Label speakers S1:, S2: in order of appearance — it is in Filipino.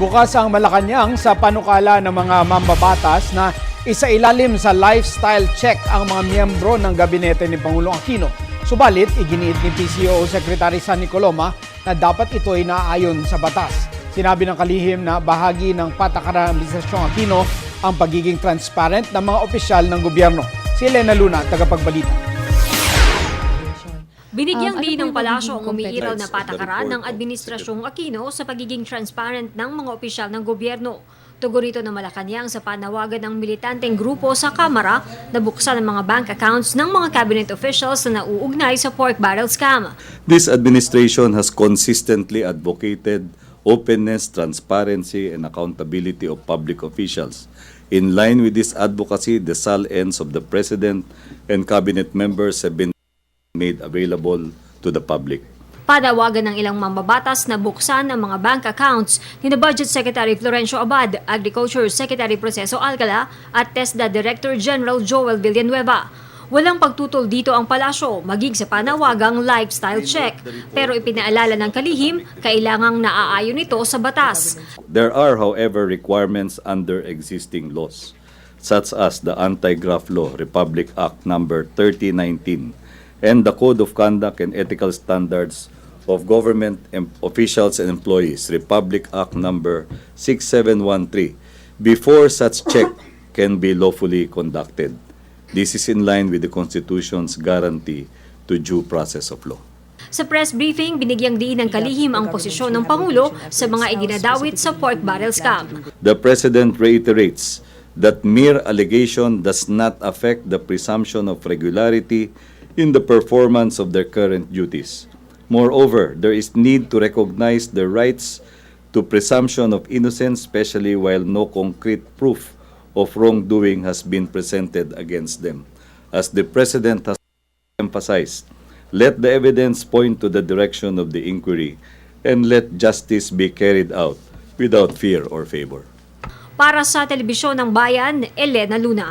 S1: Bukas ang Malacanang sa panukala ng mga mambabatas na isailalim sa lifestyle check ang mga miyembro ng gabinete ni Pangulong Aquino. Subalit, iginiit ni PCO Secretary Sunny Coloma na dapat ito ay naaayon sa batas. Sinabi ng kalihim na bahagi ng patakaran ng Administrasyong Aquino ang pagiging transparent ng mga opisyal ng gobyerno. Si Elena Luna, tagapagbalita.
S2: Binigyang din ng palasyo ang umiiraw na patakaran ng Administrasyong Aquino sa pagiging transparent ng mga opisyal ng gobyerno. Tugon rito ng Malacanang sa panawagan ng militanteng grupo sa Kamara na buksan ang mga bank accounts ng mga cabinet officials na nauugnay sa pork barrel scam.
S3: This administration has consistently advocated openness, transparency, and accountability of public officials. In line with this advocacy, the SAL-ends of the President and cabinet members have been made available to the public.
S2: Panawagan ng ilang mambabatas na buksan ang mga bank accounts ni Budget Secretary Florencio Abad, Agriculture Secretary Proceso Alcala at TESDA Director General Joel Villanueva. Walang pagtutol dito ang palasyo maging sa panawagang lifestyle check, pero ipinaalala ng kalihim kailangang naaayon ito sa batas.
S3: There are, however, requirements under existing laws, such as the Anti-Graft Law, Republic Act number 3019, and the Code of Conduct and Ethical Standards of Government Officials and Employees, Republic Act number 6713, before such check can be lawfully conducted. This is in line with the Constitution's guarantee to due process of law.
S2: Sa press briefing, binigyang diin ng kalihim ang posisyon ng Pangulo sa mga idinadawit sa pork barrel scam.
S3: The President reiterates that mere allegation does not affect the presumption of regularity in the performance of their current duties. Moreover, there is need to recognize the rights to presumption of innocence, especially while no concrete proof of wrongdoing has been presented against them. As the President has emphasized, let the evidence point to the direction of the inquiry and let justice be carried out without fear or favor.
S2: Para sa Telebisyon ng Bayan, Elena Luna.